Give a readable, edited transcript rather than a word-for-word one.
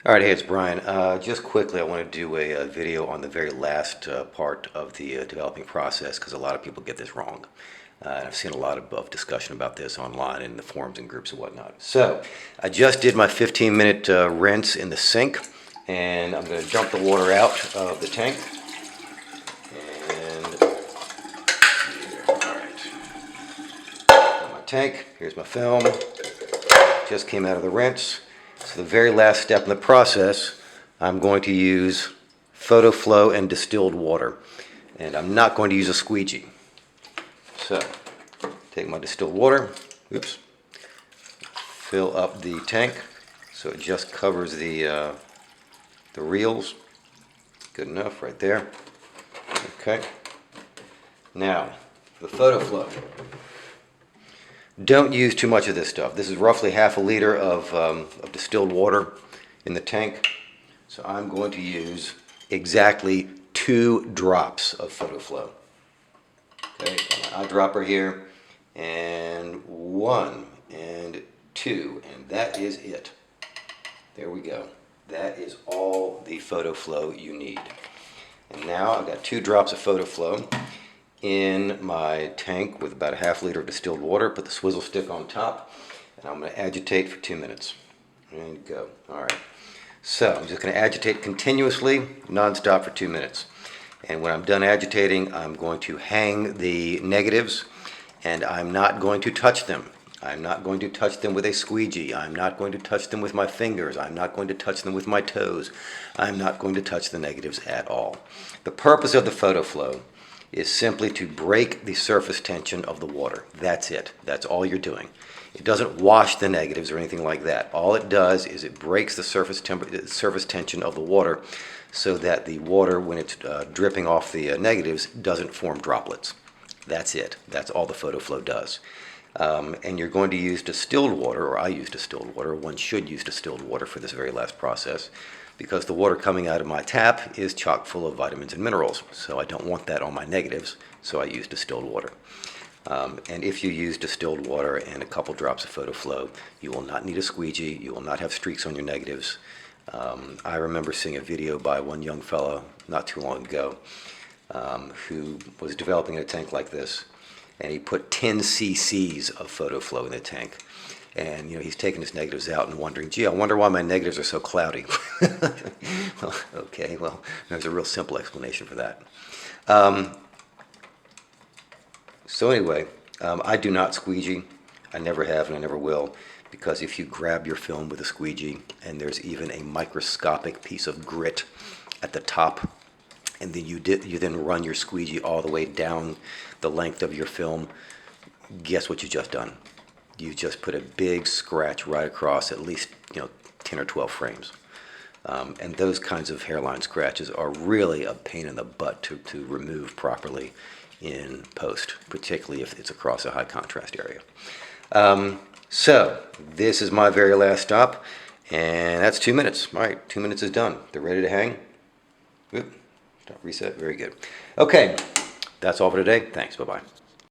All right, hey, it's Brian. Just quickly, I want to do a video on the very last part of the developing process because a lot of people get this wrong. And I've seen a lot of discussion about this online in the forums and groups and whatnot. So I just did my 15-minute rinse in the sink, and I'm going to dump the water out of the tank. And all right, got my tank. Here's my film. Just came out of the rinse. So the very last step in the process, I'm going to use Photo-Flo and distilled water. And I'm not going to use a squeegee. So, take my distilled water, oops, fill up the tank so it just covers the reels. Good enough right there. Okay. Now, the Photo-Flo. Don't use too much of this stuff. This is roughly half a liter of distilled water in the tank. So I'm going to use exactly 2 drops of Photo-Flo. Okay, got my eyedropper here, and 1 and 2, and that is it. There we go. That is all the Photo-Flo you need. And now I've got 2 drops of Photo-Flo in my tank with about a half liter of distilled water. Put the swizzle stick on top, and I'm going to agitate for 2 minutes. And go. All right. So I'm just going to agitate continuously, non-stop for 2 minutes. And when I'm done agitating, I'm going to hang the negatives, and I'm not going to touch them. I'm not going to touch them with a squeegee. I'm not going to touch them with my fingers. I'm not going to touch them with my toes. I'm not going to touch the negatives at all. The purpose of the Photo-Flo is simply to break the surface tension of the water. That's it. That's all you're doing. It doesn't wash the negatives or anything like that. All it does is it breaks the surface tension of the water so that the water, when it's dripping off the negatives, doesn't form droplets. That's it. That's all the Photo-Flo does. And you're going to use distilled water, or I use distilled water. One should use distilled water for this very last process, because the water coming out of my tap is chock full of vitamins and minerals. So I don't want that on my negatives, so I use distilled water. And if you use distilled water and a couple drops of Photo-Flo, you will not need a squeegee. You will not have streaks on your negatives. I remember seeing a video by one young fellow not too long ago who was developing a tank like this, and he put 10 cc's of Photo-Flo in the tank. And he's taking his negatives out and wondering, gee, I wonder why my negatives are so cloudy. Well, okay, well, there's a real simple explanation for that. So anyway, I do not squeegee. I never have and I never will, because if you grab your film with a squeegee and there's even a microscopic piece of grit at the top, and then you then run your squeegee all the way down the length of your film, guess what you just done? You just put a big scratch right across at least 10 or 12 frames. And those kinds of hairline scratches are really a pain in the butt to remove properly in post, particularly if it's across a high contrast area. So this is my very last stop, and that's 2 minutes. All right, 2 minutes is done. They're ready to hang. Oop, stop, reset, very good. Okay, that's all for today. Thanks, bye-bye.